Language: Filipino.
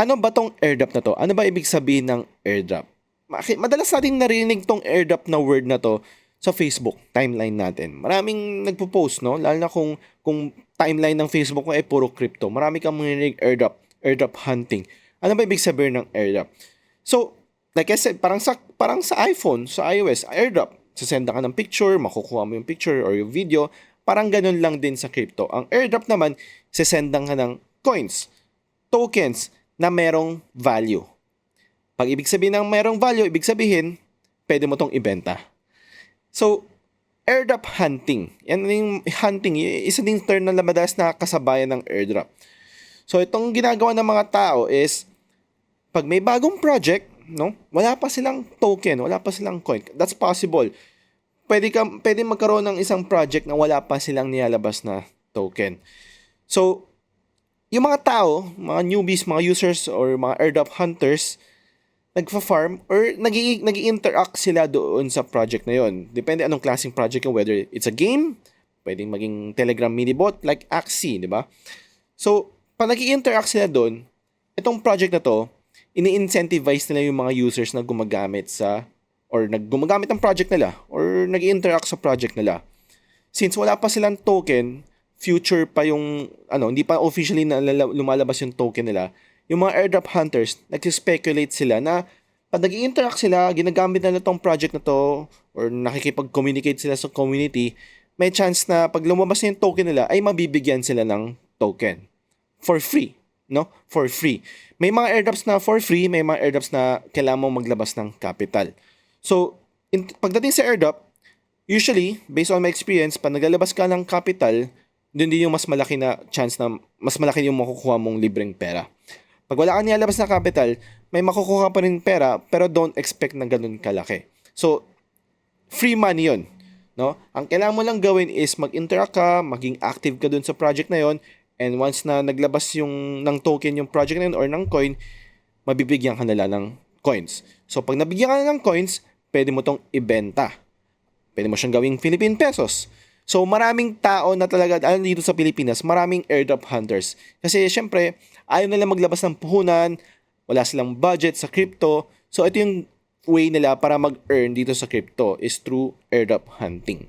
Ano ba tong airdrop na 'to? Ano ba ibig sabihin ng airdrop? Madalas nating narinig tong airdrop na word na 'to sa Facebook timeline natin. Maraming nagpo-post 'no, lalo na kung timeline ng Facebook mo ay puro crypto. Marami kang maririnig airdrop, airdrop hunting. Ano ba ibig sabihin ng airdrop? So, like I said, parang sa iPhone, sa iOS, airdrop. Sasenda ka ng picture, makukuha mo yung picture or yung video. Parang ganun lang din sa crypto. Ang airdrop naman, sasendan ka ng coins, tokens na merong value. Pag ibig sabihin ng merong value, ibig sabihin, pwede mo tong ibenta. So, airdrop hunting. Yan yung hunting. Isa ding term na madalas na kasabayan ng airdrop. So, itong ginagawa ng mga tao is, pag may bagong project, no, wala pa silang token, wala pa silang coin. That's possible. Pwede magkaroon ng isang project na wala pa silang nilalabas na token. So, yung mga tao, mga newbies, mga users, or mga airdrop hunters, nagfa-farm or nag-i-interact sila doon sa project na yon. Depende anong klaseng project yung, whether it's a game, pwedeng maging Telegram mini bot like Axie, di ba? So, pag nag-i-interact sila doon, itong project na to, ini-incentivize nila yung mga users na gumagamit ng project nila or nag-i-interact sa project nila. Since wala pa silang token, future pa yung, hindi pa officially na lumalabas yung token nila, yung mga airdrop hunters, nag-speculate sila na pag nag-i-interact sila, ginagamit nila tong project na to, or nakikipag-communicate sila sa community, may chance na pag lumabas na yung token nila, ay mabibigyan sila ng token. For free. No? For free. May mga airdrops na for free, may mga airdrops na kailangan mo maglabas ng capital. So, pagdating sa airdrop, usually, based on my experience, pag naglalabas ka ng capital, doon din yung mas malaki na chance na mas malaki yung makukuha mong libreng pera. Pag wala ka nilalabas na capital, may makukuha pa rin pera, pero don't expect na ganun kalaki. So, free money yun. No? Ang kailangan mo lang gawin is mag-interact ka, maging active ka dun sa project na yon, and once na naglabas ng token yung project na yun or ng coin, mabibigyan ka nila ng coins. So, pag nabigyan ka na ng coins, pwede mo tong ibenta. Pwede mo siyang gawing Philippine pesos. So, maraming tao na talaga, dito sa Pilipinas, maraming airdrop hunters. Kasi, syempre, ayaw nila maglabas ng puhunan, wala silang budget sa crypto. So, ito yung way nila para mag-earn dito sa crypto is through airdrop hunting.